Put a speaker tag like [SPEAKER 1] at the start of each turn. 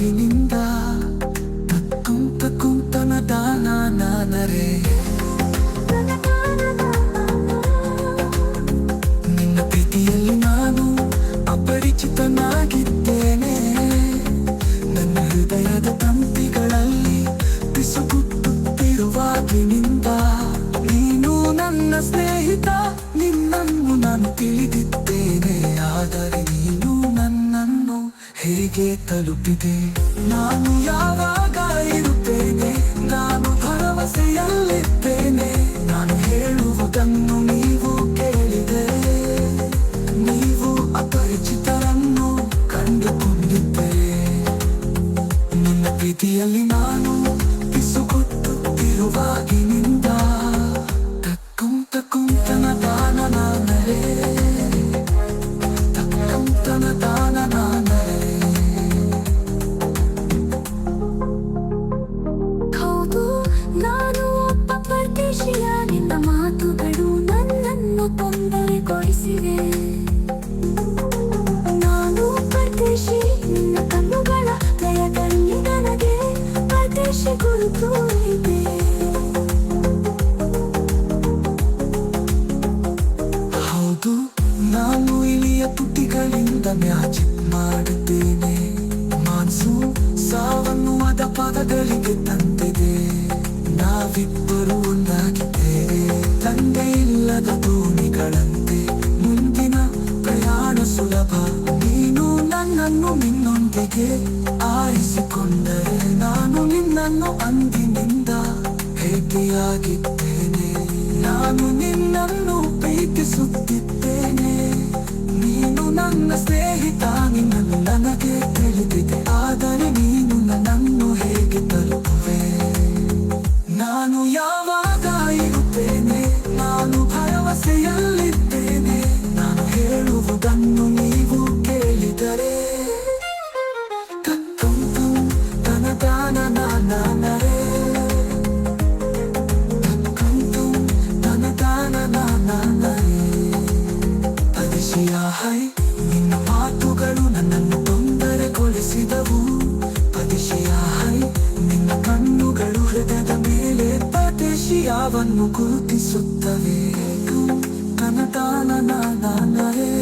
[SPEAKER 1] ತೆಳುವಾಗಿನಿಂದ ಕುಂತನ ದಾನ ನಾನರೇ ನಿನ್ನ ಪ್ರೀತಿಯಲ್ಲಿ ನಾನು ಅಪರಿಚಿತನಾಗಿದ್ದೇನೆ. ನನ್ನ ಹೃದಯದ ತಂತಿಗಳಲ್ಲಿ ಪಿಸುಗುಟ್ಟುತ್ತಿರುವಾಗಿನಿಂದ ನೀನು ನನ್ನ ಸ್ನೇಹಿತ, ನಿನ್ನನ್ನು ನಾನು ತಿಳಿದಿದ್ದೇನೆ. ಆದರೆ ನೀನು ನನ್ನನ್ನು ಹೇಗೆ ತಲುಪಿದೆ? ನಾನು ಯಾವಾಗ ಇರುತ್ತೇನೆ, ನಾನು ಭರವಸೆಯಲ್ಲಿದ್ದೇನೆ. ನಾನು ಹೇಳುವುದನ್ನು ನೀವು ಕೇಳಿದರೆ, ನೀವು ಅಪರಿಚಿತರನ್ನು ಕಂಡುಕೊಂಡಿದ್ದರೆ. ನಿನ್ನ ಪ್ರೀತಿಯಲ್ಲಿ ನಾನು ಪಿಸುಗುಟ್ಟುತ್ತಿರುವಾಗಿನಿಂದ ತಕ್ಕುಂತನ ದಾನ ನಾನರೇ, ತಕ್ಕುಂತನ ದಾನ ನಾನರೇ.
[SPEAKER 2] ಹೌದು, ನಾನು ಒಬ್ಬ ಪರದೇಶಿಯ. ನಿನ್ನ ಮಾತುಗಳು ನನ್ನನ್ನು ತೊಂದರೆಗೊಳಿಸಿವೆ. ನಾನು ಪರದೇಶಿ, ನಿನ್ನ ಕಣ್ಣುಗಳ ದಯದಲ್ಲಿ ನನಗೆ ಪರದೇಶಿ ಗುರುತು ಇದೆ.
[SPEAKER 1] ಹೌದು, ನಾನು ಇಲಿಯ ತುಟಿಗಳಿಂದ ಮ್ಯಾಜಿಕ್ ಮಾಡುತ್ತೇನೆ. ಮಾನ್ಸೂನ್ ಸಾವನ್ನುವದ ಪದಗಳಿಗೆ ತಂದಿದೆ. ನಾವಿಬ್ಬರು ಒಂದಾಗಿದ್ದೇವೆ, ತಂದೆ ಇಲ್ಲದ ದೋಣಿಗಳಂತೆ. ಮುಂದಿನ ಪ್ರಯಾಣ ಸುಲಭ. ನೀನು ನನ್ನನ್ನು ನಿನ್ನೊಂದಿಗೆ ಆರಿಸಿಕೊಂಡರೆ, ನಾನು ನಿನ್ನನ್ನು ಅಂದಿನಿಂದ ಭೇಟಿಯಾಗಿದ್ದೇನೆ. ನಾನು ನಿನ್ನನ್ನು ಪ್ರೀತಿಸುತ್ತಿದ್ದೇನೆ. ನೀನು ನನ್ನ ಸ್ನೇಹಿತ, ನಿನ್ನನ್ನು ನನಗೆ ತಿಳಿದಿದೆ. ಆದರೆ ನೀನು ನನ್ನನ್ನು ಹೇಗೆ ತಲುಪುವೆ? ನಾನು ಯಾವಾಗ ಇರುತ್ತೇನೆ, ನಾನು ಭರವಸೆಯಲ್ಲಿದ್ದೇನೆ. ನಾನು ಹೇಳುವುದನ್ನು ನೀವು ಕೇಳಿದರೆ, ತನ ದಾನ ನಾನರೇ, ತನ ದಾನ ನಾನರೇ. ಪದಿಶಿಯಾಹೈ, ನಿನ್ನ ಮಾತುಗಳು ನನ್ನನ್ನು ತೊಂದರೆಗೊಳಿಸಿದವು. ಪದಿಶಿಯಾಹೈ, ನಿನ್ನ ಕಣ್ಣುಗಳು ಹೃದಯದ ಮೇಲೆ ಪದೇಶಿಯಾವನ್ನು ಗುರುತಿಸುತ್ತವೆ. ತನ ದಾನ ನಾನರೇ.